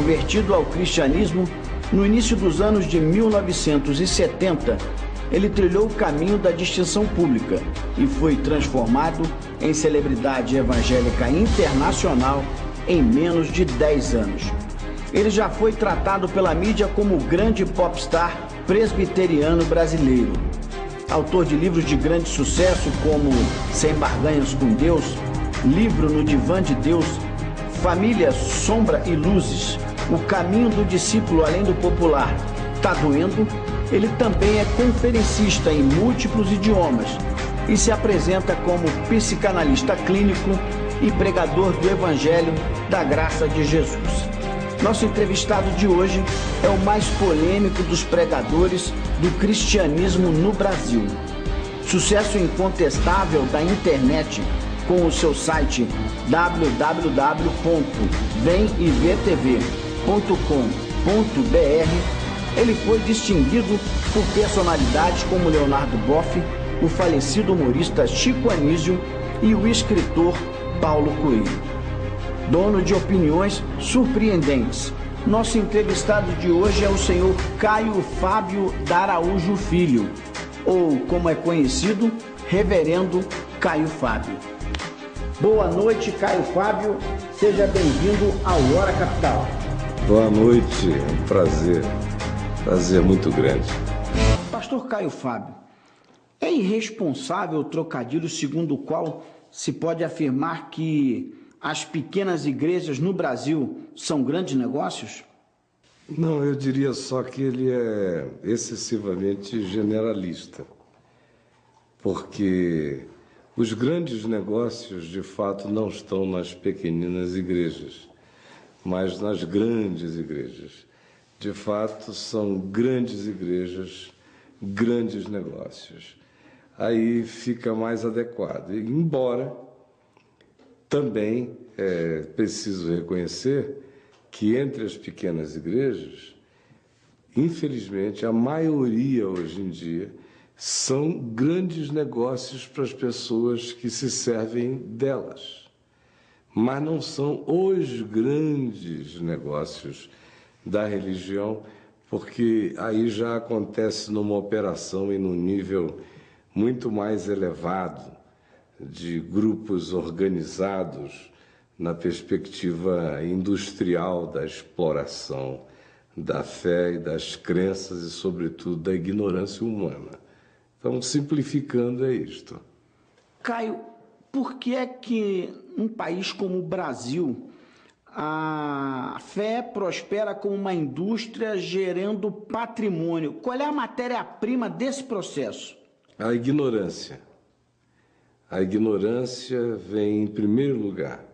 Convertido ao cristianismo, no início dos anos de 1970, ele trilhou o caminho da distinção pública e foi transformado em celebridade evangélica internacional em menos de 10 anos. Ele já foi tratado pela mídia como o grande popstar presbiteriano brasileiro. Autor de livros de grande sucesso como Sem Barganhas com Deus, Livro no Divã de Deus, Família, Sombra e Luzes, O Caminho do Discípulo Além do Popular, Tá Doendo, ele também é conferencista em múltiplos idiomas e se apresenta como psicanalista clínico e pregador do Evangelho da Graça de Jesus. Nosso entrevistado de hoje é o mais polêmico dos pregadores do cristianismo no Brasil. Sucesso incontestável da internet com o seu site www.vemivtv.com.br, ele foi distinguido por personalidades como Leonardo Boff, o falecido humorista Chico Anísio e o escritor Paulo Coelho. Dono de opiniões surpreendentes, nosso entrevistado de hoje é o senhor Caio Fábio D'Araújo Filho, ou como é conhecido, Reverendo Caio Fábio. Boa noite, Caio Fábio, seja bem-vindo ao Hora Capital. Boa noite, é um prazer muito grande. Pastor Caio Fábio, é irresponsável o trocadilho segundo o qual se pode afirmar que as pequenas igrejas no Brasil são grandes negócios? Não, eu diria só que ele é excessivamente generalista, porque os grandes negócios, de fato, não estão nas pequeninas igrejas, mas nas grandes igrejas. De fato, são grandes igrejas, grandes negócios. Aí fica mais adequado. Embora também é preciso reconhecer que entre as pequenas igrejas, infelizmente, a maioria hoje em dia são grandes negócios para as pessoas que se servem delas. Mas não são os grandes negócios da religião, porque aí já acontece numa operação e num nível muito mais elevado de grupos organizados na perspectiva industrial da exploração da fé e das crenças e, sobretudo, da ignorância humana. Então, simplificando, é isto. Caio, por que é que um país como o Brasil a fé prospera como uma indústria gerando patrimônio? Qual é a matéria-prima desse processo? A ignorância. A ignorância vem em primeiro lugar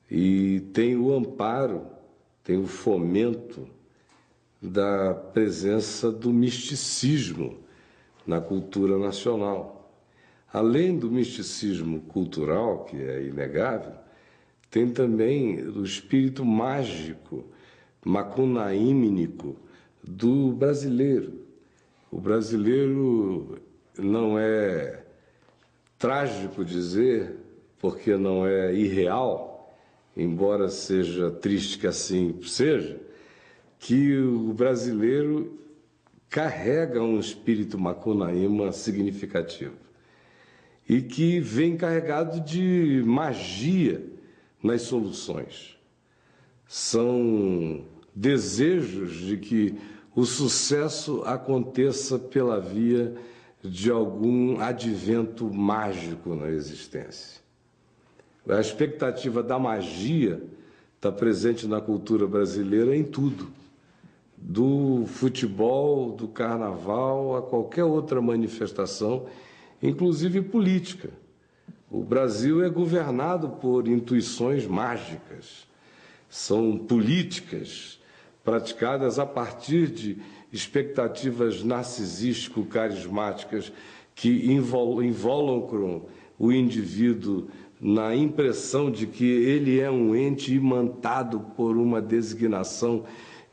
e tem o amparo, tem o fomento da presença do misticismo na cultura nacional. Além do misticismo cultural, que é inegável, tem também o espírito mágico, macunaímnico do brasileiro. O brasileiro não é trágico dizer, porque não é irreal, embora seja triste que assim seja, que o brasileiro carrega um espírito macunaíma significativo e que vem carregado de magia nas soluções. São desejos de que o sucesso aconteça pela via de algum advento mágico na existência. A expectativa da magia está presente na cultura brasileira em tudo, do futebol, do carnaval, a qualquer outra manifestação, inclusive política. O Brasil é governado por intuições mágicas. São políticas praticadas a partir de expectativas narcisístico-carismáticas que involucram o indivíduo na impressão de que ele é um ente imantado por uma designação,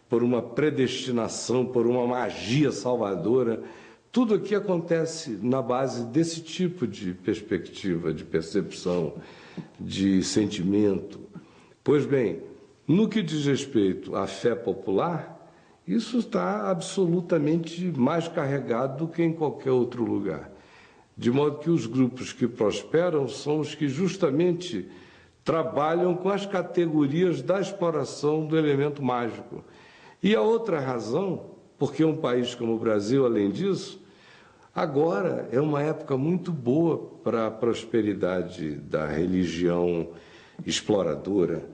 por uma predestinação, por uma magia salvadora. Tudo aqui acontece na base desse tipo de perspectiva, de percepção, de sentimento. Pois bem, No que diz respeito à fé popular, isso está absolutamente mais carregado do que em qualquer outro lugar. De modo que os grupos que prosperam são os que justamente trabalham com as categorias da exploração do elemento mágico. E a outra razão, porque um país como o Brasil, além disso, agora é uma época muito boa para a prosperidade da religião exploradora,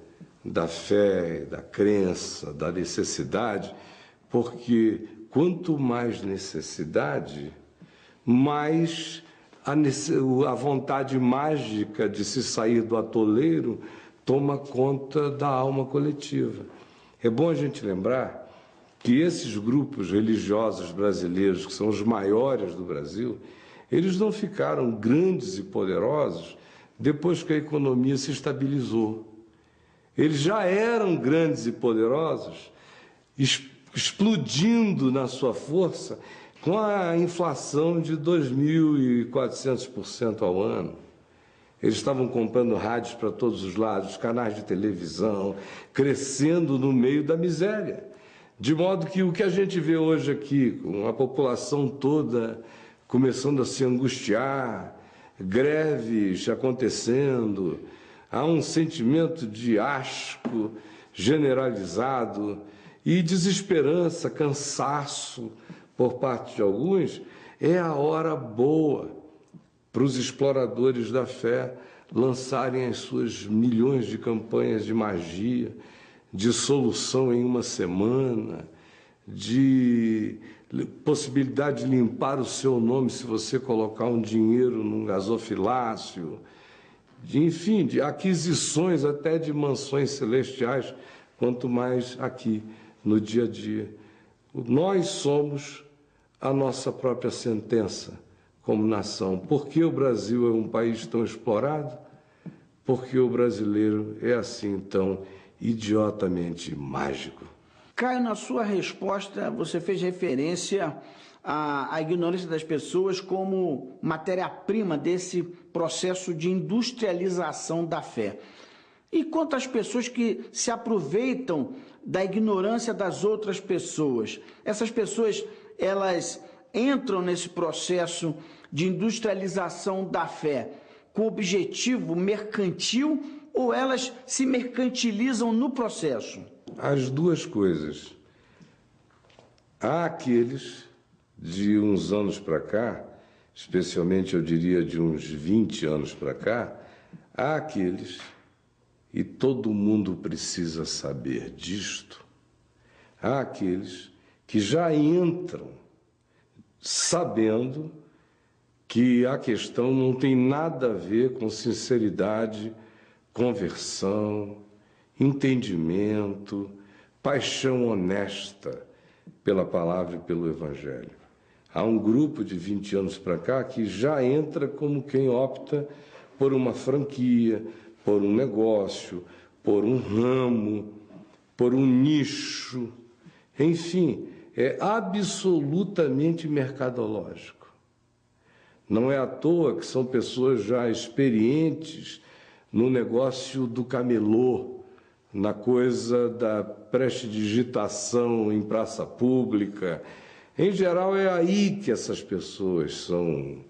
da fé, da crença, da necessidade, porque quanto mais necessidade, mais a vontade mágica de se sair do atoleiro toma conta da alma coletiva. É bom a gente lembrar que esses grupos religiosos brasileiros, que são os maiores do Brasil, eles não ficaram grandes e poderosos depois que a economia se estabilizou. Eles já eram grandes e poderosos, explodindo na sua força com a inflação de 2.400% ao ano. Eles estavam comprando rádios para todos os lados, canais de televisão, crescendo no meio da miséria. De modo que o que a gente vê hoje aqui, com a população toda começando a se angustiar, greves acontecendo, há um sentimento de asco generalizado e desesperança, cansaço por parte de alguns, é a hora boa para os exploradores da fé lançarem as suas milhões de campanhas de magia, de solução em uma semana, de possibilidade de limpar o seu nome se você colocar um dinheiro num gasofilácio, enfim, de aquisições até de mansões celestiais, quanto mais aqui no dia a dia. Nós somos a nossa própria sentença como nação. Por que o Brasil é um país tão explorado? Porque o brasileiro é assim tão idiotamente mágico. Caio, na sua resposta, você fez referência à ignorância das pessoas como matéria-prima desse processo de industrialização da fé. E quanto às pessoas que se aproveitam da ignorância das outras pessoas? Essas pessoas, elas entram nesse processo de industrialização da fé com objetivo mercantil ou elas se mercantilizam no processo? As duas coisas. Há aqueles de uns anos para cá, especialmente eu diria de uns 20 anos para cá, há aqueles, e todo mundo precisa saber disto, há aqueles que já entram sabendo que a questão não tem nada a ver com sinceridade, conversão, entendimento, paixão honesta pela palavra e pelo Evangelho. Há um grupo de 20 anos para cá que já entra como quem opta por uma franquia, por um negócio, por um ramo, por um nicho, enfim, é absolutamente mercadológico. Não é à toa que são pessoas já experientes no negócio do camelô, na coisa da prestidigitação em praça pública. Em geral, é aí que essas pessoas são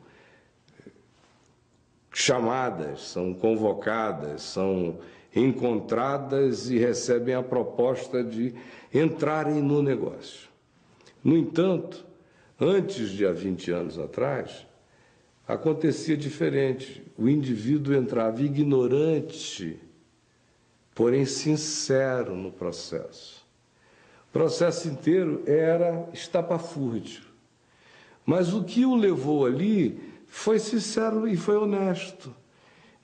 chamadas, são convocadas, são encontradas e recebem a proposta de entrarem no negócio. No entanto, antes de há 20 anos atrás, acontecia diferente. O indivíduo entrava ignorante, porém sincero no processo. O processo inteiro era estapafúrdio. Mas o que o levou ali foi sincero e foi honesto.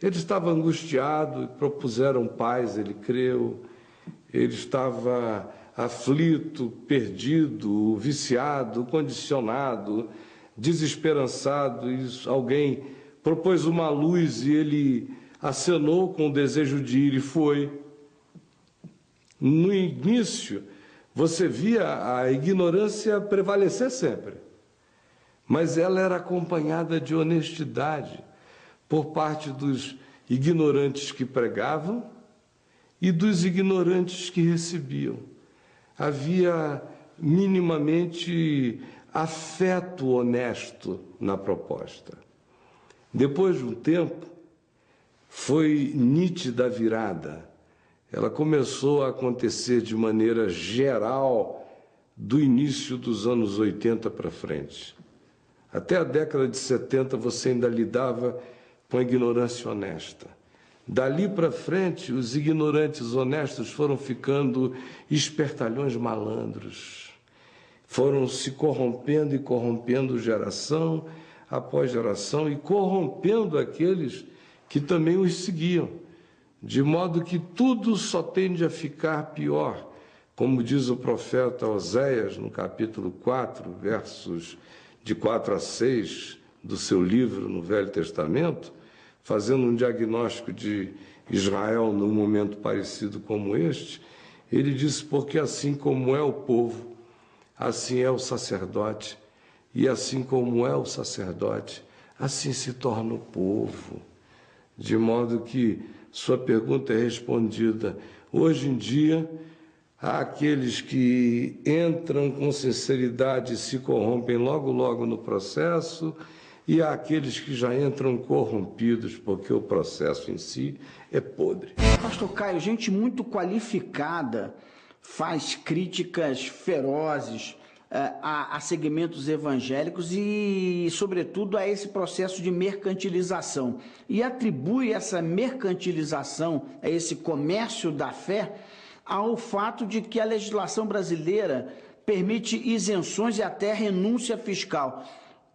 Ele estava angustiado, propuseram paz, ele creu. Ele estava aflito, perdido, viciado, condicionado, desesperançado. E alguém propôs uma luz e ele acenou com o desejo de ir e foi. No início, você via a ignorância prevalecer sempre, mas ela era acompanhada de honestidade por parte dos ignorantes que pregavam e dos ignorantes que recebiam. Havia minimamente afeto honesto na proposta. Depois de um tempo, foi nítida a virada. Ela começou a acontecer de maneira geral do início dos anos 80 para frente. Até a década de 70 você ainda lidava com a ignorância honesta. Dali para frente, os ignorantes honestos foram ficando espertalhões malandros. Foram se corrompendo e corrompendo geração após geração e corrompendo aqueles que também os seguiam, de modo que tudo só tende a ficar pior. Como diz o profeta Oséias, no capítulo 4, versos de 4 a 6 do seu livro no Velho Testamento, fazendo um diagnóstico de Israel num momento parecido como este, ele diz: porque assim como é o povo, assim é o sacerdote, e assim como é o sacerdote, assim se torna o povo. De modo que sua pergunta é respondida. Hoje em dia, há aqueles que entram com sinceridade e se corrompem logo no processo, e há aqueles que já entram corrompidos, porque o processo em si é podre. Pastor Caio, gente muito qualificada faz críticas ferozes a segmentos evangélicos e, sobretudo, a esse processo de mercantilização. E atribui essa mercantilização, a esse comércio da fé, ao fato de que a legislação brasileira permite isenções e até renúncia fiscal.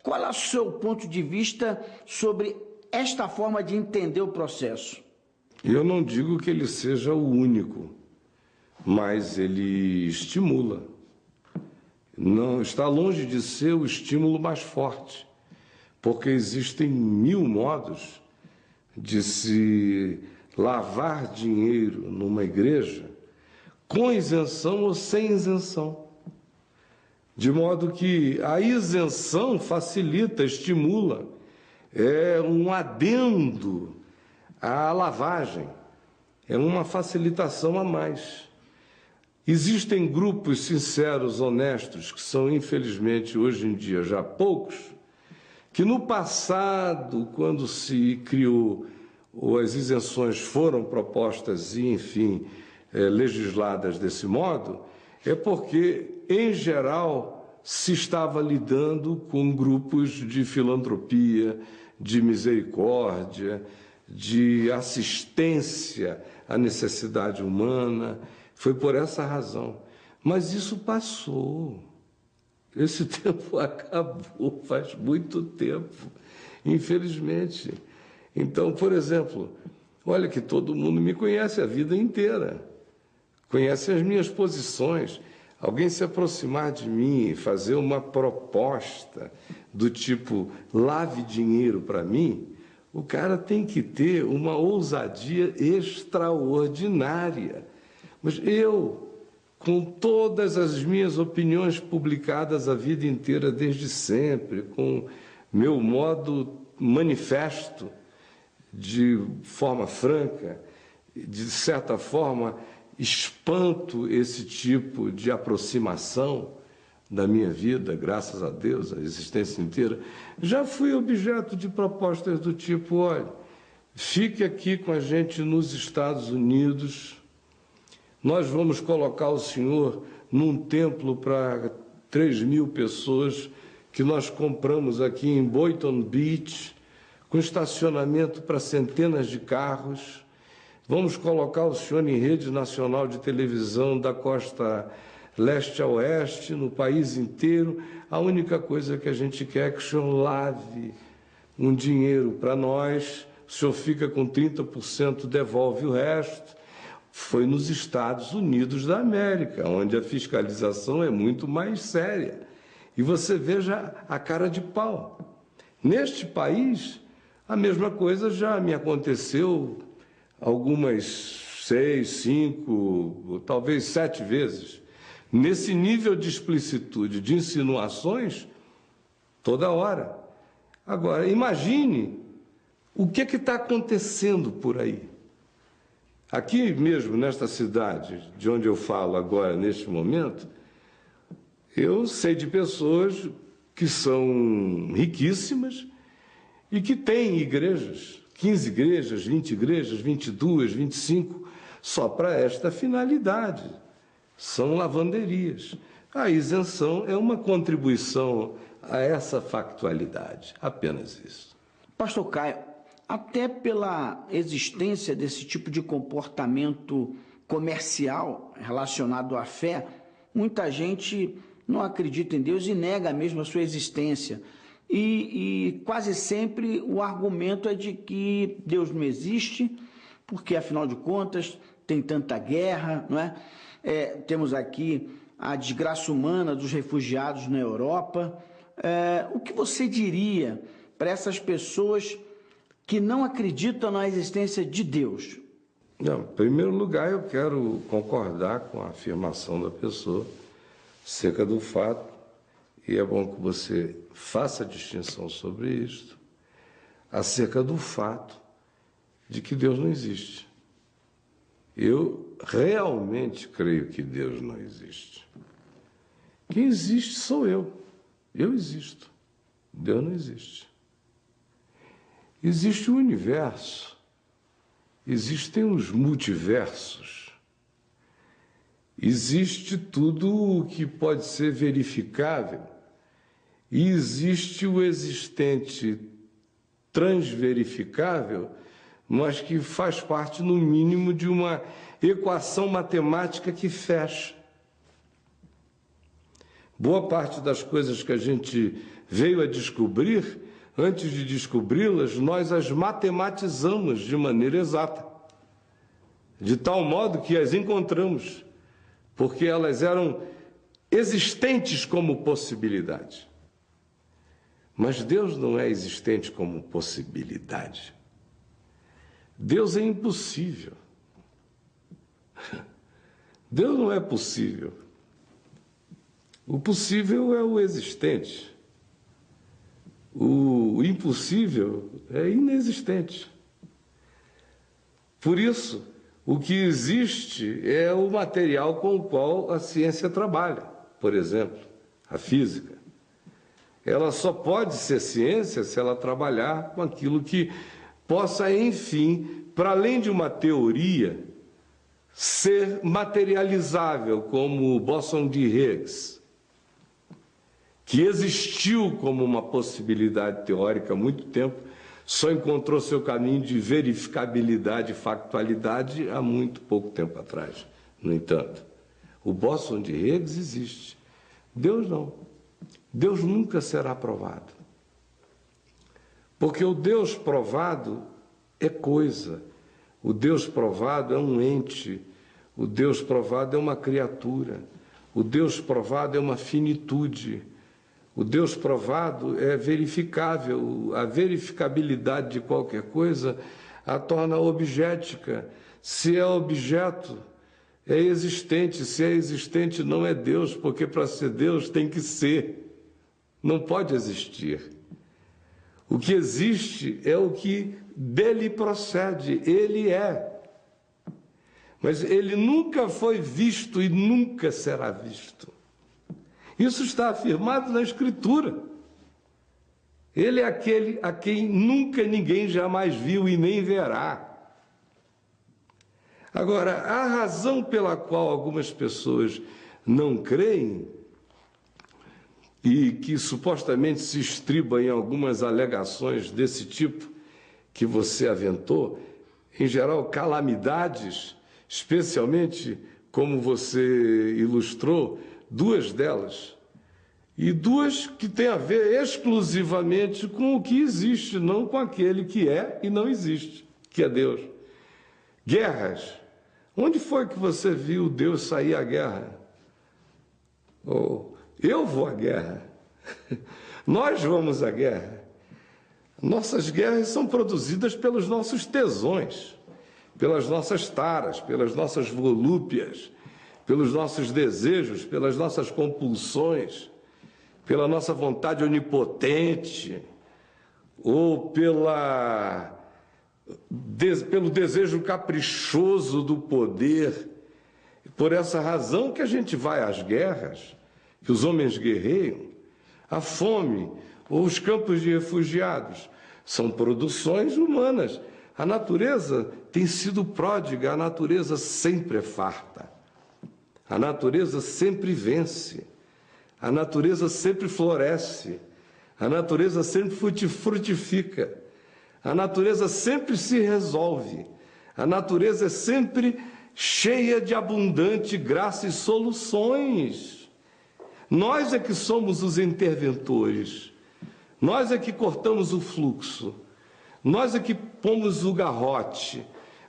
Qual é o seu ponto de vista sobre esta forma de entender o processo? Eu não digo que ele seja o único, mas ele estimula. Não está longe de ser o estímulo mais forte, porque existem 1000 modos de se lavar dinheiro numa igreja com isenção ou sem isenção. De modo que a isenção facilita, estimula, é um adendo à lavagem, é uma facilitação a mais. Existem grupos sinceros, honestos, que são, infelizmente, hoje em dia já poucos, que no passado, quando se criou, ou as isenções foram propostas e, enfim, legisladas desse modo, é porque, em geral, se estava lidando com grupos de filantropia, de misericórdia, de assistência à necessidade humana. Foi por essa razão. Mas isso passou. Esse tempo acabou faz muito tempo, infelizmente. Então, por exemplo, olha que todo mundo me conhece a vida inteira, conhece as minhas posições. Alguém se aproximar de mim e fazer uma proposta do tipo lave dinheiro para mim, o cara tem que ter uma ousadia extraordinária. Mas eu, com todas as minhas opiniões publicadas a vida inteira, desde sempre, com meu modo manifesto, de forma franca, de certa forma, espanto esse tipo de aproximação da minha vida, graças a Deus, a existência inteira. Já fui objeto de propostas do tipo: olha, fique aqui com a gente nos Estados Unidos, nós vamos colocar o senhor num templo para 3.000 pessoas que nós compramos aqui em Boynton Beach, com estacionamento para centenas de carros. Vamos colocar o senhor em rede nacional de televisão da costa leste a oeste, no país inteiro. A única coisa que a gente quer é que o senhor lave um dinheiro para nós, o senhor fica com 30%, devolve o resto. Foi nos Estados Unidos da América, onde a fiscalização é muito mais séria. E você veja a cara de pau. Neste país, a mesma coisa já me aconteceu algumas 6, 5, talvez 7 vezes. Nesse nível de explicitude, de insinuações, toda hora. Agora, imagine o que está acontecendo por aí. Aqui mesmo, nesta cidade, de onde eu falo agora, neste momento, eu sei de pessoas que são riquíssimas e que têm igrejas, 15 igrejas, 20 igrejas, 22, 25, só para esta finalidade. São lavanderias. A isenção é uma contribuição a essa factualidade, apenas isso. Pastor Caio, até pela existência desse tipo de comportamento comercial relacionado à fé, muita gente não acredita em Deus e nega mesmo a sua existência. E quase sempre o argumento é de que Deus não existe, porque, afinal de contas, tem tanta guerra, não é? Temos aqui a desgraça humana dos refugiados na Europa. O que você diria para essas pessoas que não acreditam na existência de Deus? Não, em primeiro lugar, eu quero concordar com a afirmação da pessoa acerca do fato, e é bom que você faça a distinção sobre isto, acerca do fato de que Deus não existe. Eu realmente creio que Deus não existe. Quem existe sou eu. Eu existo. Deus não existe. Existe o universo. Existem os multiversos. Existe tudo o que pode ser verificável. E existe o existente transverificável, mas que faz parte, no mínimo, de uma equação matemática que fecha. Boa parte das coisas que a gente veio a descobrir, antes de descobri-las, nós as matematizamos de maneira exata, de tal modo que as encontramos, porque elas eram existentes como possibilidade. Mas Deus não é existente como possibilidade. Deus é impossível. Deus não é possível. O possível é o existente. O impossível é inexistente. Por isso, o que existe é o material com o qual a ciência trabalha. Por exemplo, a física. Ela só pode ser ciência se ela trabalhar com aquilo que possa, enfim, para além de uma teoria, ser materializável, como o bóson de Higgs, que existiu como uma possibilidade teórica há muito tempo, só encontrou seu caminho de verificabilidade e factualidade há muito pouco tempo atrás. No entanto, o bóson de Higgs existe. Deus não. Deus nunca será provado. Porque o Deus provado é coisa. O Deus provado é um ente. O Deus provado é uma criatura. O Deus provado é uma finitude. O Deus provado é verificável. A verificabilidade de qualquer coisa a torna objetica. Se é objeto, é existente. Se é existente, não é Deus, porque para ser Deus tem que ser. Não pode existir. O que existe é o que dele procede. Ele é. Mas ele nunca foi visto e nunca será visto. Isso está afirmado na Escritura. Ele é aquele a quem nunca ninguém jamais viu e nem verá. Agora, a razão pela qual algumas pessoas não creem e que supostamente se estriba em algumas alegações desse tipo que você aventou, em geral calamidades, especialmente como você ilustrou, duas delas, e duas que têm a ver exclusivamente com o que existe, não com aquele que é e não existe, que é Deus. Guerras. Onde foi que você viu Deus sair à guerra? Eu vou à guerra. Nós vamos à guerra. Nossas guerras são produzidas pelos nossos tesões, pelas nossas taras, pelas nossas volúpias, pelos nossos desejos, pelas nossas compulsões, pela nossa vontade onipotente, ou pelo desejo caprichoso do poder. Por essa razão que a gente vai às guerras, que os homens guerreiam, a fome ou os campos de refugiados são produções humanas. A natureza tem sido pródiga, a natureza sempre é farta, a natureza sempre vence, a natureza sempre floresce, a natureza sempre frutifica, a natureza sempre se resolve, a natureza é sempre cheia de abundante graça e soluções. Nós é que somos os interventores, nós é que cortamos o fluxo, nós é que pomos o garrote,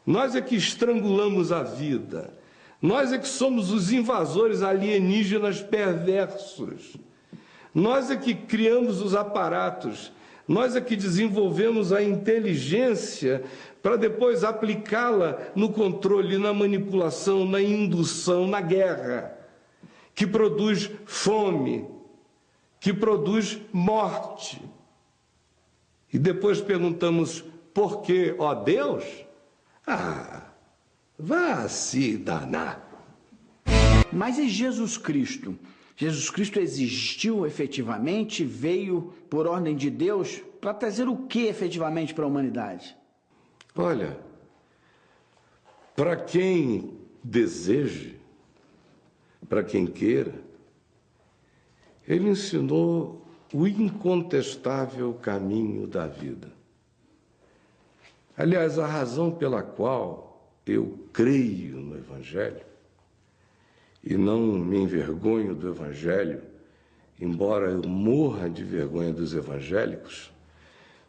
nós é que estrangulamos a vida, nós é que somos os invasores alienígenas perversos, nós é que criamos os aparatos, nós é que desenvolvemos a inteligência para depois aplicá-la no controle, na manipulação, na indução, na guerra, que produz fome, que produz morte. E depois perguntamos, por quê, ó Deus? Vá se danar. Mas e Jesus Cristo? Jesus Cristo existiu efetivamente, veio por ordem de Deus para trazer o que efetivamente para a humanidade? Olha, para quem deseje, para quem queira, ele ensinou o incontestável caminho da vida. Aliás, a razão pela qual eu creio no Evangelho e não me envergonho do Evangelho, embora eu morra de vergonha dos evangélicos,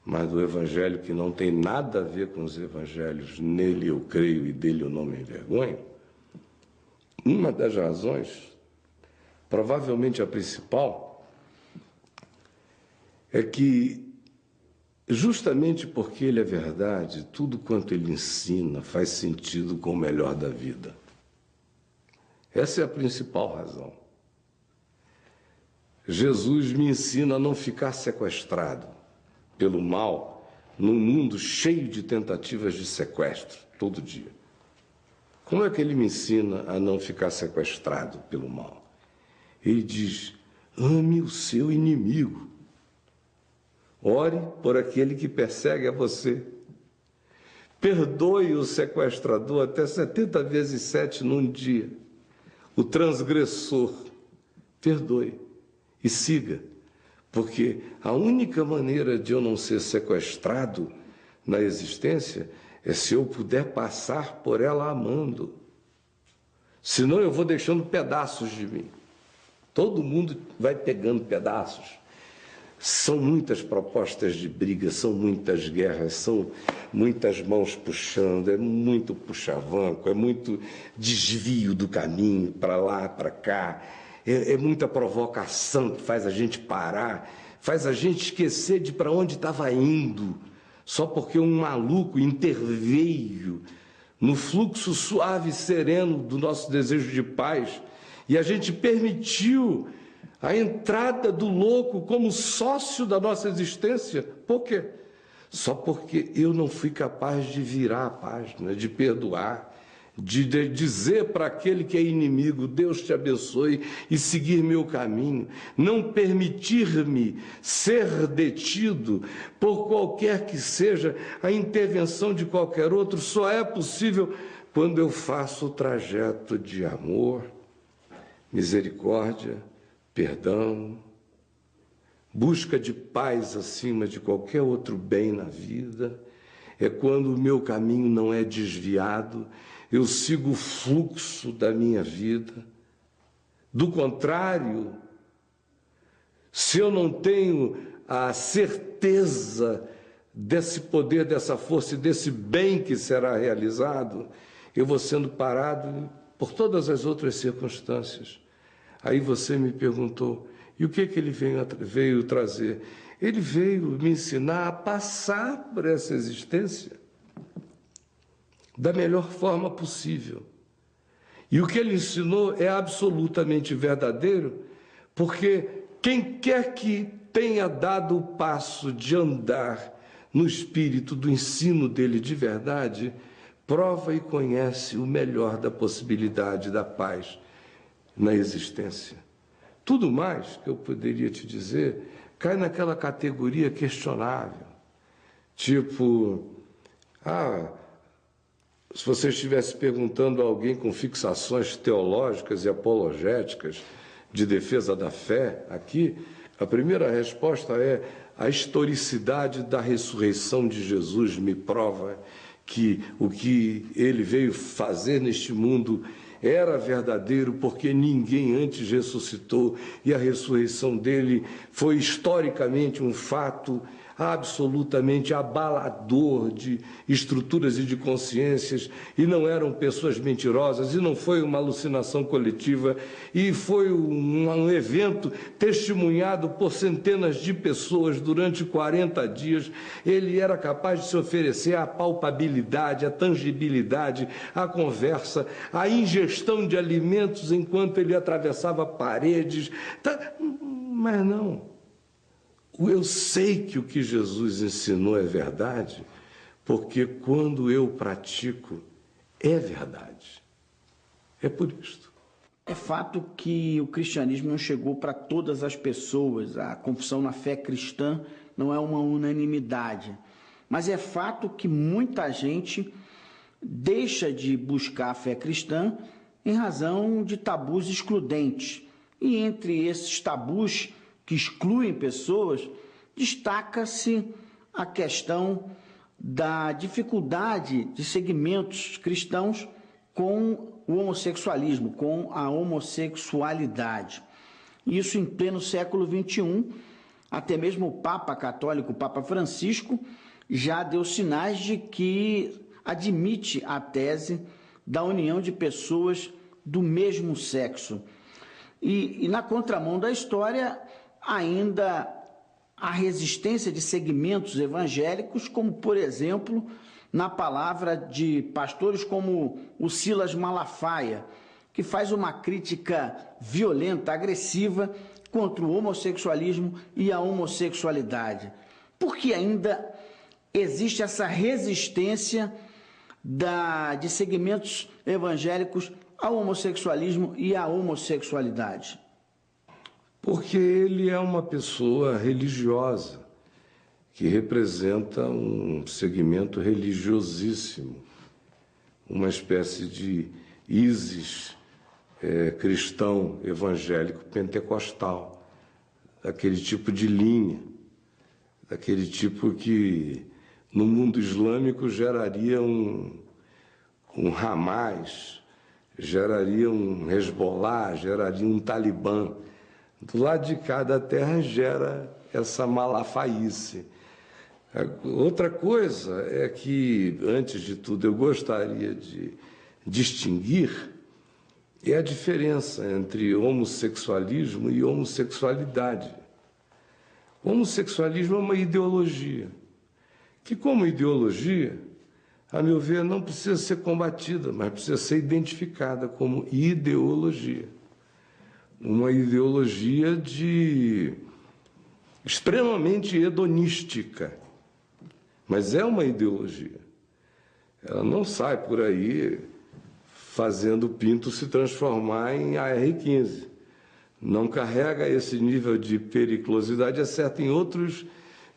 mas do Evangelho que não tem nada a ver com os evangelhos, nele eu creio e dele eu não me envergonho, uma das razões, provavelmente a principal, é que, justamente porque ele é verdade, tudo quanto ele ensina faz sentido com o melhor da vida. Essa é a principal razão. Jesus me ensina a não ficar sequestrado pelo mal num mundo cheio de tentativas de sequestro, todo dia. Como é que ele me ensina a não ficar sequestrado pelo mal? Ele diz, ame o seu inimigo. Ore por aquele que persegue a você. Perdoe o sequestrador até 70 vezes 7 num dia. O transgressor, perdoe e siga. Porque a única maneira de eu não ser sequestrado na existência é se eu puder passar por ela amando. Senão eu vou deixando pedaços de mim. Todo mundo vai pegando pedaços. São muitas propostas de briga, são muitas guerras, são muitas mãos puxando, é muito puxavanco, é muito desvio do caminho para lá, para cá. É muita provocação que faz a gente parar, faz a gente esquecer de para onde estava indo, só porque um maluco interveio no fluxo suave e sereno do nosso desejo de paz, e a gente permitiu a entrada do louco como sócio da nossa existência. Por quê? Só porque eu não fui capaz de virar a página, de perdoar, de dizer para aquele que é inimigo, Deus te abençoe, e seguir meu caminho, não permitir-me ser detido por qualquer que seja a intervenção de qualquer outro, só é possível quando eu faço o trajeto de amor, misericórdia, perdão, busca de paz acima de qualquer outro bem na vida. É quando o meu caminho não é desviado, eu sigo o fluxo da minha vida. Do contrário, se eu não tenho a certeza desse poder, dessa força e desse bem que será realizado, eu vou sendo parado por todas as outras circunstâncias. Aí você me perguntou, e o que ele veio trazer? Ele veio me ensinar a passar por essa existência da melhor forma possível. E o que ele ensinou é absolutamente verdadeiro, porque quem quer que tenha dado o passo de andar no espírito do ensino dele de verdade, prova e conhece o melhor da possibilidade da paz na existência. Tudo mais que eu poderia te dizer cai naquela categoria questionável. Tipo, se você estivesse perguntando a alguém com fixações teológicas e apologéticas de defesa da fé, aqui, a primeira resposta é: a historicidade da ressurreição de Jesus me prova que o que ele veio fazer neste mundo era verdadeiro, porque ninguém antes ressuscitou, e a ressurreição dele foi historicamente um fato absolutamente abalador de estruturas e de consciências, e não eram pessoas mentirosas, e não foi uma alucinação coletiva, e foi um evento testemunhado por centenas de pessoas durante 40 dias. Ele era capaz de se oferecer à palpabilidade, à tangibilidade, à conversa, à ingestão de alimentos enquanto ele atravessava paredes. Mas não. Eu sei que o que Jesus ensinou é verdade, porque quando eu pratico, é verdade. É por isto. É fato que o cristianismo não chegou para todas as pessoas. A confissão na fé cristã não é uma unanimidade. Mas é fato que muita gente deixa de buscar a fé cristã em razão de tabus excludentes. E entre esses tabus que excluem pessoas, destaca-se a questão da dificuldade de segmentos cristãos com o homossexualismo, com a homossexualidade. Isso em pleno século XXI, até mesmo o Papa Católico, o Papa Francisco, já deu sinais de que admite a tese da união de pessoas do mesmo sexo. E na contramão da história, ainda a resistência de segmentos evangélicos, como, por exemplo, na palavra de pastores como o Silas Malafaia, que faz uma crítica violenta, agressiva contra o homossexualismo e a homossexualidade. Porque ainda existe essa resistência de segmentos evangélicos ao homossexualismo e à homossexualidade? Porque ele é uma pessoa religiosa, que representa um segmento religiosíssimo, uma espécie de ISIS cristão, evangélico, pentecostal, daquele tipo de linha, daquele tipo que no mundo islâmico geraria um Hamas, geraria um Hezbollah, geraria um Talibã. Do lado de cá da terra gera essa malafaíce. Outra coisa é que, antes de tudo, eu gostaria de distinguir a diferença entre homossexualismo e homossexualidade. O homossexualismo é uma ideologia, que como ideologia, a meu ver, não precisa ser combatida, mas precisa ser identificada como ideologia. Uma ideologia extremamente hedonística, mas é uma ideologia. Ela não sai por aí fazendo o pinto se transformar em AR-15. Não carrega esse nível de periculosidade, exceto em outros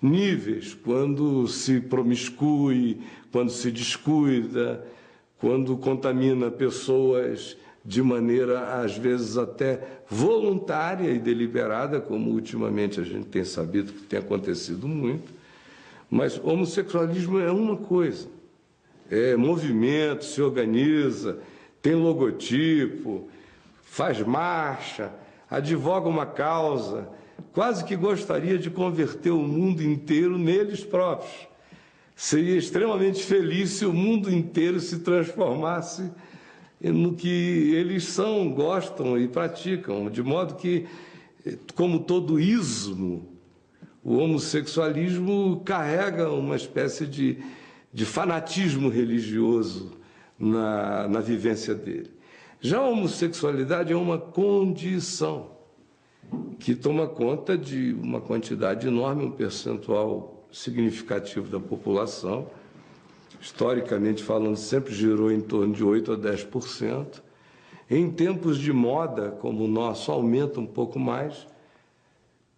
níveis, quando se promiscui, quando se descuida, quando contamina pessoas de maneira, às vezes, até voluntária e deliberada, como ultimamente a gente tem sabido que tem acontecido muito. Mas o homossexualismo é uma coisa, é movimento, se organiza, tem logotipo, faz marcha, advoga uma causa, quase que gostaria de converter o mundo inteiro neles próprios. Seria extremamente feliz se o mundo inteiro se transformasse no que eles são, gostam e praticam, de modo que, como todo ismo, o homossexualismo carrega uma espécie de fanatismo religioso na vivência dele. Já a homossexualidade é uma condição que toma conta de uma quantidade enorme, um percentual significativo da população, historicamente falando, sempre girou em torno de 8% a 10%. Em tempos de moda, como o nosso, aumenta um pouco mais,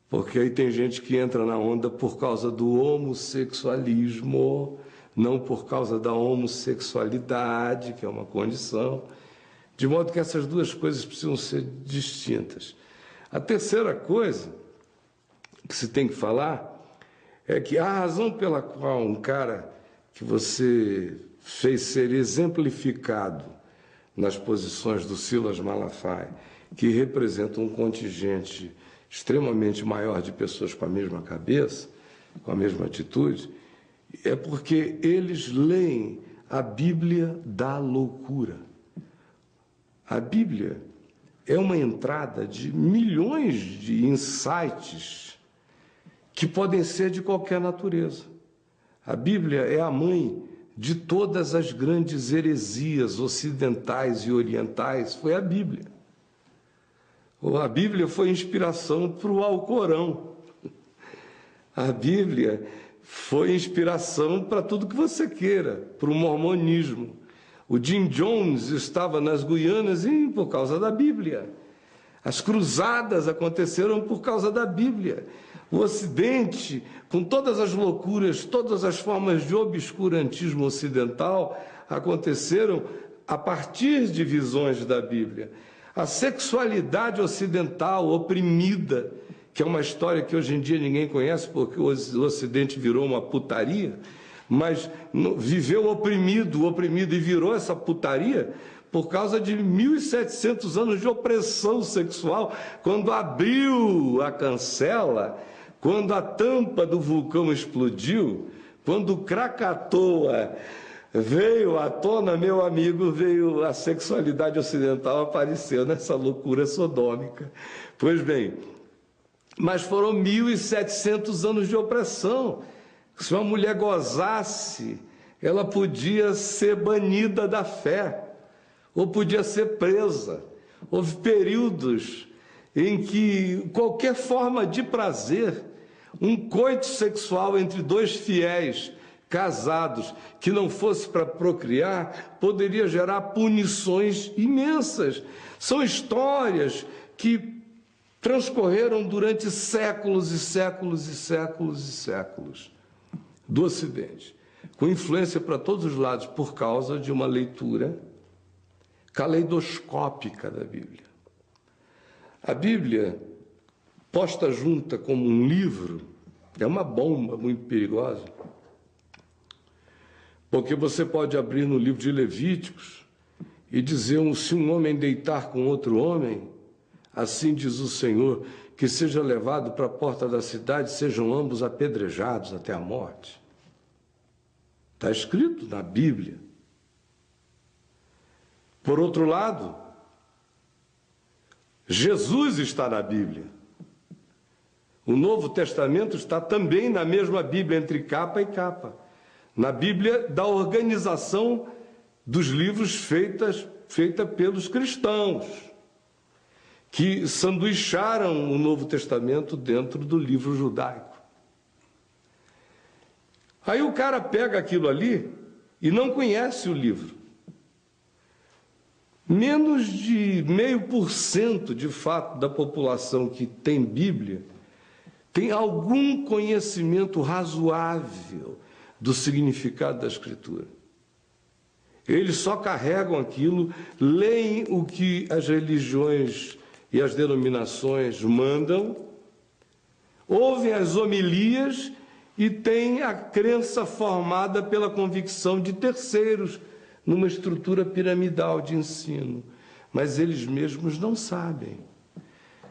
porque aí tem gente que entra na onda por causa do homossexualismo, não por causa da homossexualidade, que é uma condição, de modo que essas duas coisas precisam ser distintas. A terceira coisa que se tem que falar é que a razão pela qual um cara que você fez ser exemplificado nas posições do Silas Malafaia, que representa um contingente extremamente maior de pessoas com a mesma cabeça, com a mesma atitude, é porque eles leem a Bíblia da loucura. A Bíblia é uma entrada de milhões de insights que podem ser de qualquer natureza. A Bíblia é a mãe de todas as grandes heresias ocidentais e orientais, foi a Bíblia. A Bíblia foi inspiração para o Alcorão. A Bíblia foi inspiração para tudo que você queira, para o mormonismo. O Jim Jones estava nas Guianas por causa da Bíblia. As cruzadas aconteceram por causa da Bíblia. O Ocidente, com todas as loucuras, todas as formas de obscurantismo ocidental, aconteceram a partir de visões da Bíblia. A sexualidade ocidental oprimida, que é uma história que hoje em dia ninguém conhece porque o Ocidente virou uma putaria, mas viveu oprimido e virou essa putaria por causa de 1.700 anos de opressão sexual, quando abriu a cancela, quando a tampa do vulcão explodiu, quando Krakatoa veio à tona, meu amigo, veio a sexualidade ocidental, apareceu nessa loucura sodômica. Pois bem, mas foram 1.700 anos de opressão. Se uma mulher gozasse, ela podia ser banida da fé, ou podia ser presa. Houve períodos em que qualquer forma de prazer, um coito sexual entre dois fiéis casados, que não fosse para procriar, poderia gerar punições imensas. São histórias que transcorreram durante séculos e séculos e séculos e séculos do Ocidente, com influência para todos os lados, por causa de uma leitura caleidoscópica da Bíblia. A Bíblia, posta junta como um livro, é uma bomba muito perigosa, porque você pode abrir no livro de Levíticos e dizer: se um homem deitar com outro homem, assim diz o Senhor, que seja levado para a porta da cidade, sejam ambos apedrejados até a morte. Está escrito na Bíblia. Por outro lado, Jesus está na Bíblia. O Novo Testamento está também na mesma Bíblia, entre capa e capa. Na Bíblia da organização dos livros feita pelos cristãos, que sanduicharam o Novo Testamento dentro do livro judaico. Aí o cara pega aquilo ali e não conhece o livro. Menos de 0,5% de fato da população que tem Bíblia tem algum conhecimento razoável do significado da Escritura. Eles só carregam aquilo, leem o que as religiões e as denominações mandam, ouvem as homilias e têm a crença formada pela convicção de terceiros, numa estrutura piramidal de ensino. Mas eles mesmos não sabem.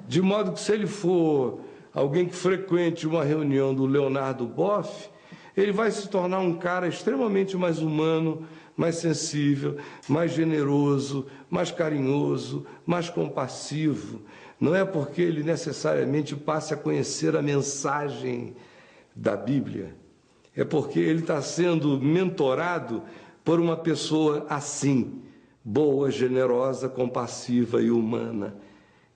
De modo que, se ele for alguém que frequente uma reunião do Leonardo Boff, ele vai se tornar um cara extremamente mais humano, mais sensível, mais generoso, mais carinhoso, mais compassivo. Não é porque ele necessariamente passe a conhecer a mensagem da Bíblia, é porque ele está sendo mentorado por uma pessoa assim, boa, generosa, compassiva e humana.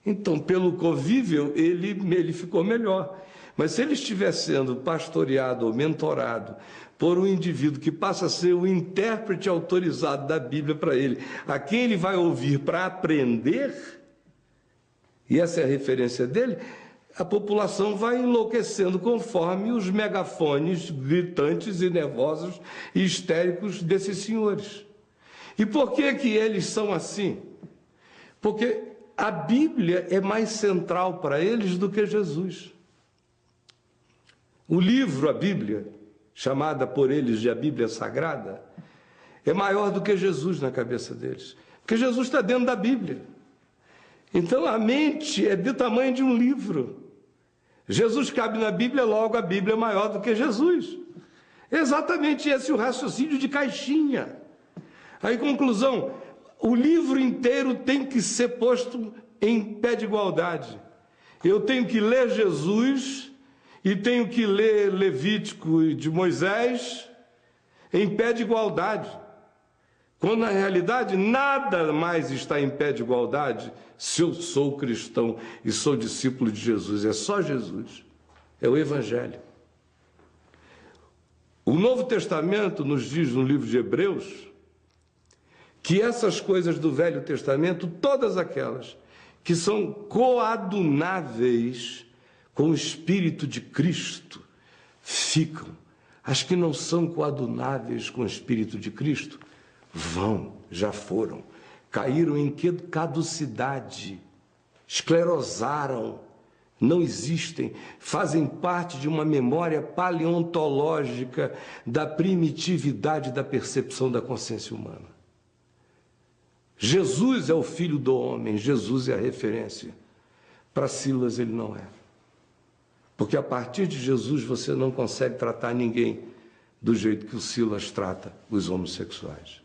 Então, pelo convívio, ele ficou melhor. Mas se ele estiver sendo pastoreado ou mentorado por um indivíduo que passa a ser o intérprete autorizado da Bíblia para ele, a quem ele vai ouvir para aprender, e essa é a referência dele, a população vai enlouquecendo conforme os megafones gritantes e nervosos e histéricos desses senhores. E por que que eles são assim? Porque a Bíblia é mais central para eles do que Jesus. O livro, a Bíblia, chamada por eles de a Bíblia Sagrada, é maior do que Jesus na cabeça deles. Porque Jesus está dentro da Bíblia. Então a mente é do tamanho de um livro. Jesus cabe na Bíblia, logo a Bíblia é maior do que Jesus. Exatamente esse é o raciocínio de caixinha. Aí, conclusão, o livro inteiro tem que ser posto em pé de igualdade. Eu tenho que ler Jesus e tenho que ler Levítico de Moisés em pé de igualdade. Quando, na realidade, nada mais está em pé de igualdade se eu sou cristão e sou discípulo de Jesus. É só Jesus. É o Evangelho. O Novo Testamento nos diz no livro de Hebreus que essas coisas do Velho Testamento, todas aquelas que são coadunáveis com o Espírito de Cristo, ficam. As que não são coadunáveis com o Espírito de Cristo, já foram, caíram em caducidade, esclerosaram, não existem, fazem parte de uma memória paleontológica da primitividade da percepção da consciência humana. Jesus é o Filho do homem, Jesus é a referência. Para Silas ele não é. Porque a partir de Jesus você não consegue tratar ninguém do jeito que o Silas trata os homossexuais.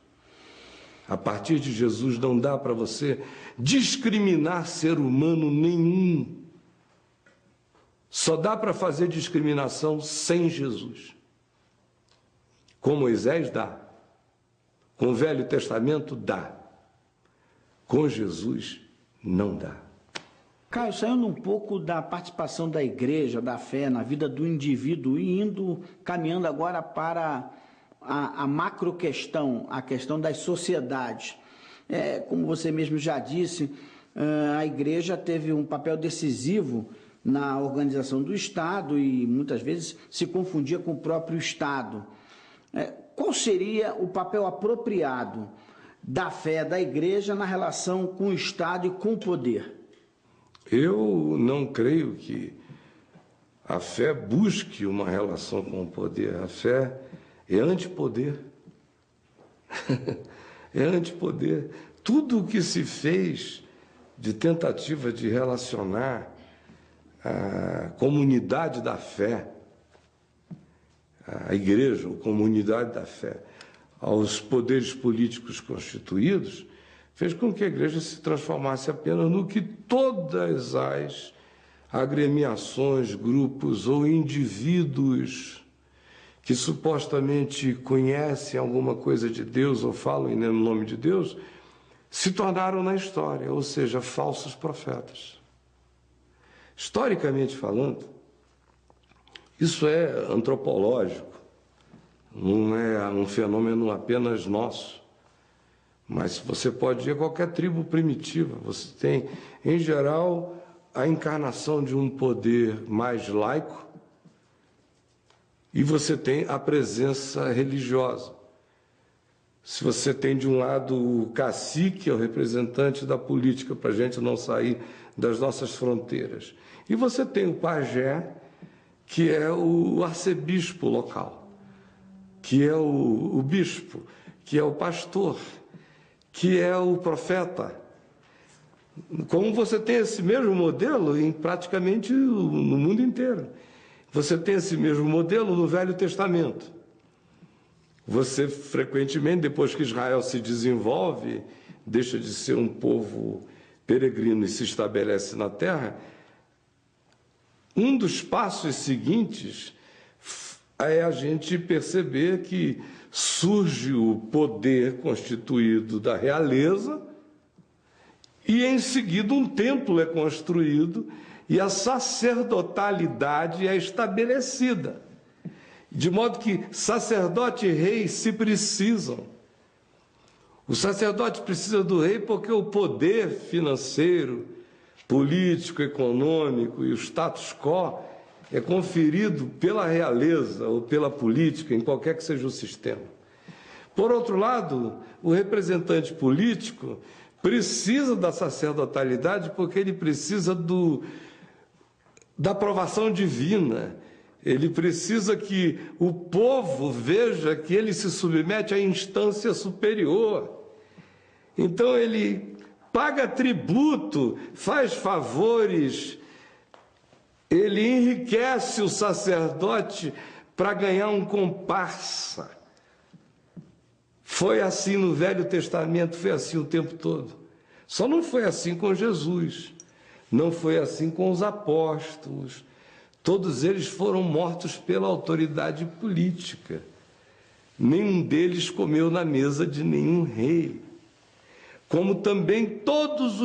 A partir de Jesus não dá para você discriminar ser humano nenhum. Só dá para fazer discriminação sem Jesus. Com Moisés dá. Com o Velho Testamento dá. Com Jesus não dá. Caio, saindo um pouco da participação da igreja, da fé na vida do indivíduo e caminhando agora para a macro questão, a questão das sociedades. Como você mesmo já disse, a igreja teve um papel decisivo na organização do Estado e muitas vezes se confundia com o próprio Estado. Qual seria o papel apropriado da fé da igreja na relação com o Estado e com o poder? Eu não creio que a fé busque uma relação com o poder. A fé é antipoder. É antipoder. Tudo o que se fez de tentativa de relacionar a comunidade da fé, a igreja, a comunidade da fé, aos poderes políticos constituídos, fez com que a igreja se transformasse apenas no que todas as agremiações, grupos ou indivíduos que supostamente conhecem alguma coisa de Deus ou falam em nome de Deus, se tornaram na história, ou seja, falsos profetas. Historicamente falando, isso é antropológico, não é um fenômeno apenas nosso. Mas você pode ir a qualquer tribo primitiva, você tem, em geral, a encarnação de um poder mais laico e você tem a presença religiosa. Se você tem, de um lado, o cacique, é o representante da política, para a gente não sair das nossas fronteiras. E você tem o pajé, que é o arcebispo local, que é o bispo, que é o pastor, que é o profeta. Como você tem esse mesmo modelo em praticamente no mundo inteiro. Você tem esse mesmo modelo no Velho Testamento. Você frequentemente, depois que Israel se desenvolve, deixa de ser um povo peregrino e se estabelece na terra, um dos passos seguintes é a gente perceber que surge o poder constituído da realeza e, em seguida, um templo é construído e a sacerdotalidade é estabelecida, de modo que sacerdote e rei se precisam. O sacerdote precisa do rei porque o poder financeiro, político, econômico e o status quo é conferido pela realeza ou pela política, em qualquer que seja o sistema. Por outro lado, o representante político precisa da sacerdotalidade porque ele precisa da aprovação divina. Ele precisa que o povo veja que ele se submete à instância superior. Então ele paga tributo, faz favores, ele enriquece o sacerdote para ganhar um comparsa. Foi assim no Velho Testamento, foi assim o tempo todo. Só não foi assim com Jesus, não foi assim com os apóstolos. Todos eles foram mortos pela autoridade política. Nenhum deles comeu na mesa de nenhum rei. Como também todos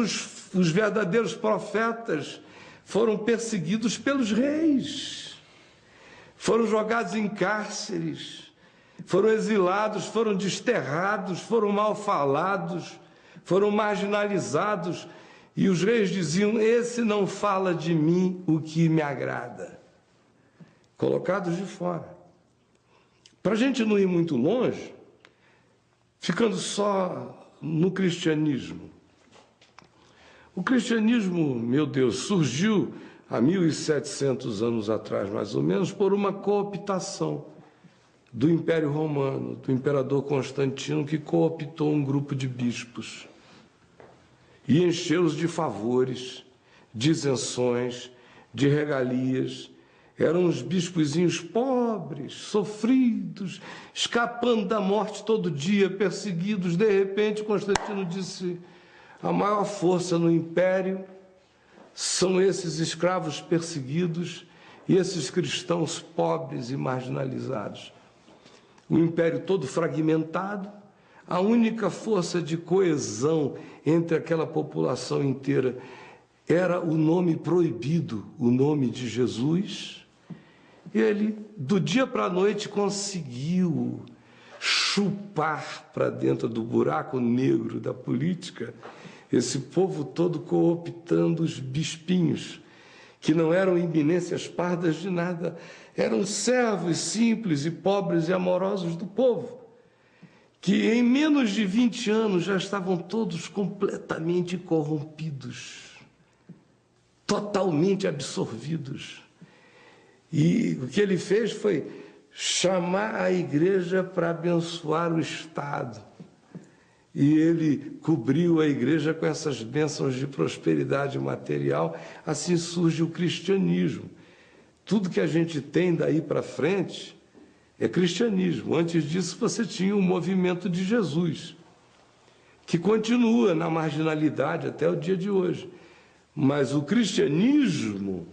os verdadeiros profetas foram perseguidos pelos reis. Foram jogados em cárceres, foram exilados, foram desterrados, foram mal falados, foram marginalizados. E os reis diziam: esse não fala de mim o que me agrada. Colocados de fora. Para a gente não ir muito longe, ficando só no cristianismo. O cristianismo, meu Deus, surgiu há 1.700 anos atrás, mais ou menos, por uma cooptação do Império Romano, do imperador Constantino, que cooptou um grupo de bispos e encheu-os de favores, de isenções, de regalias. Eram uns bispozinhos pobres, sofridos, escapando da morte todo dia, perseguidos. De repente, Constantino disse: a maior força no império são esses escravos perseguidos e esses cristãos pobres e marginalizados. O império todo fragmentado, a única força de coesão entre aquela população inteira era o nome proibido, o nome de Jesus. Ele, do dia para a noite, conseguiu chupar para dentro do buraco negro da política esse povo todo, cooptando os bispinhos, que não eram eminências pardas de nada, eram servos simples e pobres e amorosos do povo, que em menos de 20 anos já estavam todos completamente corrompidos, totalmente absorvidos. E o que ele fez foi chamar a igreja para abençoar o Estado. E ele cobriu a igreja com essas bênçãos de prosperidade material. Assim surge o cristianismo. Tudo que a gente tem daí para frente é cristianismo. Antes disso, você tinha o movimento de Jesus, que continua na marginalidade até o dia de hoje. Mas o cristianismo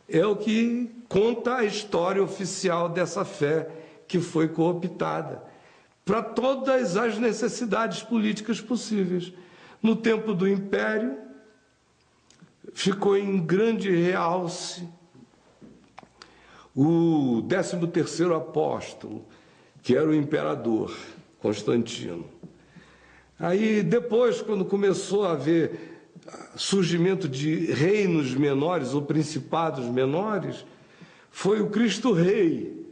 é o que conta a história oficial dessa fé que foi cooptada para todas as necessidades políticas possíveis. No tempo do Império, ficou em grande realce o 13º apóstolo, que era o imperador Constantino. Aí, depois, quando começou a haver surgimento de reinos menores ou principados menores, foi o Cristo Rei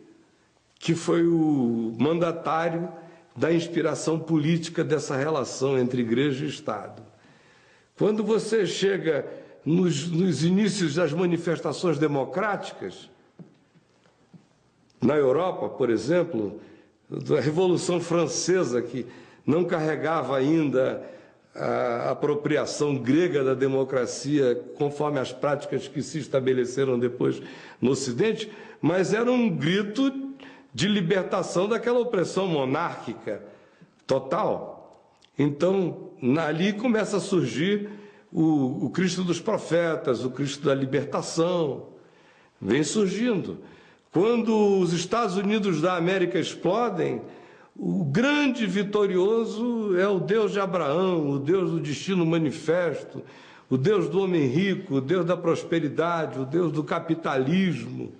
que foi o mandatário da inspiração política dessa relação entre igreja e Estado. Quando você chega nos inícios das manifestações democráticas, na Europa, por exemplo, da Revolução Francesa, que não carregava ainda a apropriação grega da democracia conforme as práticas que se estabeleceram depois no Ocidente, mas era um grito de libertação daquela opressão monárquica total. Então, ali começa a surgir o Cristo dos profetas, o Cristo da libertação, vem surgindo. Quando os Estados Unidos da América explodem, o grande vitorioso é o Deus de Abraão, o Deus do destino manifesto, o Deus do homem rico, o Deus da prosperidade, o Deus do capitalismo,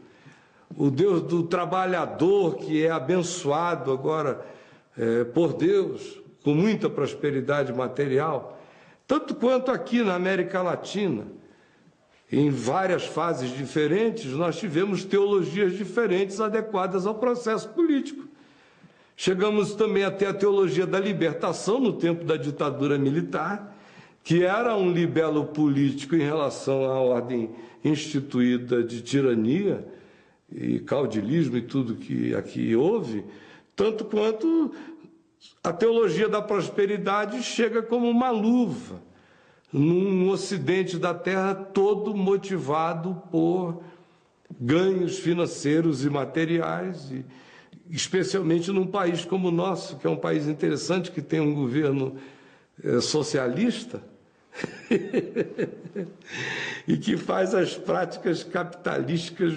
o Deus do trabalhador que é abençoado agora por Deus, com muita prosperidade material, tanto quanto aqui na América Latina. Em várias fases diferentes, nós tivemos teologias diferentes adequadas ao processo político. Chegamos também até a teologia da libertação no tempo da ditadura militar, que era um libelo político em relação à ordem instituída de tirania e caudilismo e tudo que aqui houve, tanto quanto a teologia da prosperidade chega como uma luva num ocidente da terra todo motivado por ganhos financeiros e materiais, e especialmente num país como o nosso, que é um país interessante, que tem um governo socialista e que faz as práticas capitalistas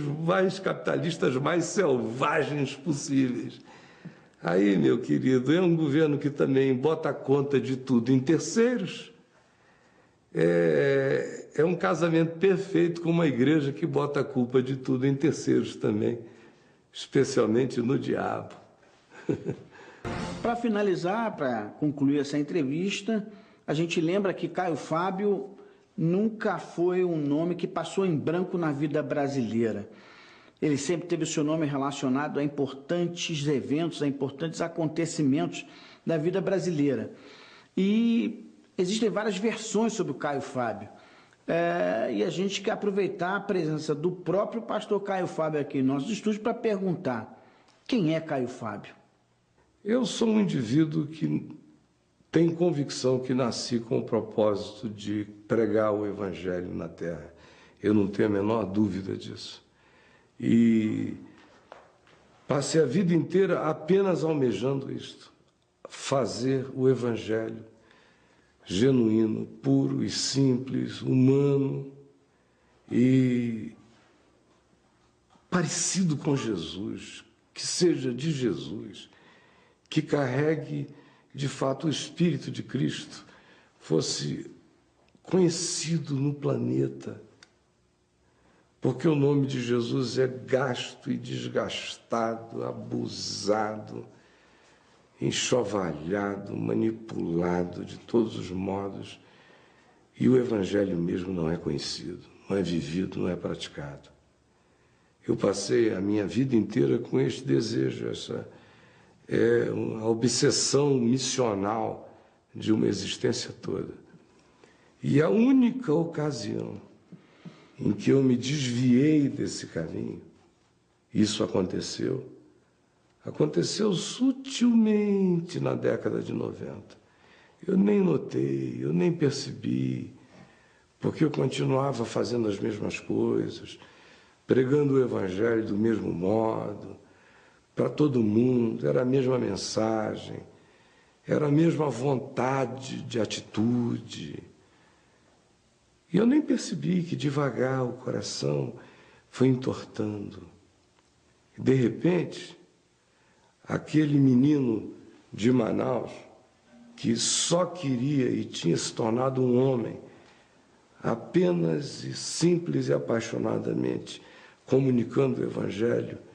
mais selvagens possíveis. Aí, meu querido, é um governo que também bota a conta de tudo em terceiros. É um casamento perfeito com uma igreja que bota a culpa de tudo em terceiros também, especialmente no diabo. Para finalizar, para concluir essa entrevista, a gente lembra que Caio Fábio nunca foi um nome que passou em branco na vida brasileira. Ele sempre teve o seu nome relacionado a importantes eventos, a importantes acontecimentos da vida brasileira. E existem várias versões sobre o Caio Fábio. E a gente quer aproveitar a presença do próprio pastor Caio Fábio aqui em nossos estúdios para perguntar: quem é Caio Fábio? Eu sou um indivíduo que tem convicção que nasci com o propósito de pregar o Evangelho na terra. Eu não tenho a menor dúvida disso. E passei a vida inteira apenas almejando isto: fazer o Evangelho genuíno, puro e simples, humano e parecido com Jesus, que seja de Jesus, que carregue de fato o Espírito de Cristo, fosse conhecido no planeta, porque o nome de Jesus é gasto e desgastado, abusado, enxovalhado, manipulado de todos os modos, e o Evangelho mesmo não é conhecido, não é vivido, não é praticado. Eu passei a minha vida inteira com este desejo, essa uma obsessão missional de uma existência toda. E a única ocasião em que eu me desviei desse caminho, isso aconteceu sutilmente na década de 90. Eu nem notei, eu nem percebi, porque eu continuava fazendo as mesmas coisas, pregando o Evangelho do mesmo modo, para todo mundo, era a mesma mensagem, era a mesma vontade de atitude. E eu nem percebi que devagar o coração foi entortando. E, de repente, aquele menino de Manaus, que só queria e tinha se tornado um homem, apenas e simples e apaixonadamente, comunicando o Evangelho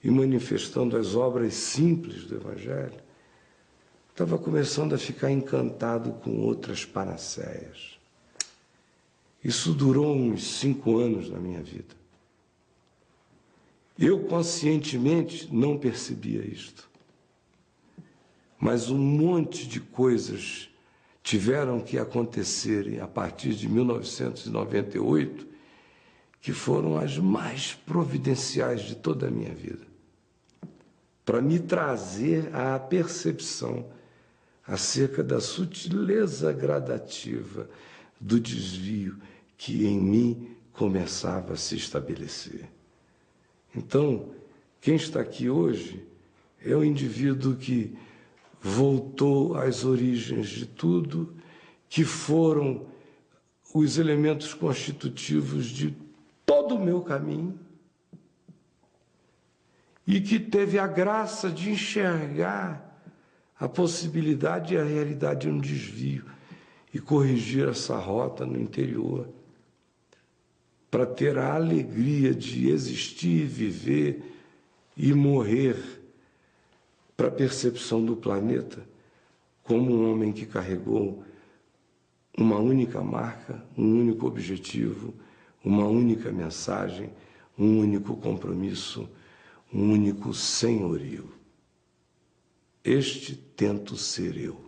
e manifestando as obras simples do Evangelho, estava começando a ficar encantado com outras panaceias. Isso durou uns 5 anos na minha vida. Eu conscientemente não percebia isto. Mas um monte de coisas tiveram que acontecerem a partir de 1998, que foram as mais providenciais de toda a minha vida, para me trazer à percepção acerca da sutileza gradativa do desvio que em mim começava a se estabelecer. Então, quem está aqui hoje é um indivíduo que voltou às origens de tudo, que foram os elementos constitutivos de todo o meu caminho, e que teve a graça de enxergar a possibilidade e a realidade de um desvio, e corrigir essa rota no interior, para ter a alegria de existir, viver e morrer para a percepção do planeta como um homem que carregou uma única marca, um único objetivo, uma única mensagem, um único compromisso, um único senhorio. Este tento ser eu.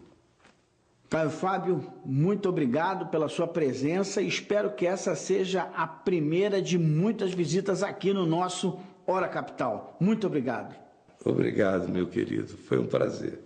Caio Fábio, muito obrigado pela sua presença e espero que essa seja a primeira de muitas visitas aqui no nosso Hora Capital. Muito obrigado. Obrigado, meu querido. Foi um prazer.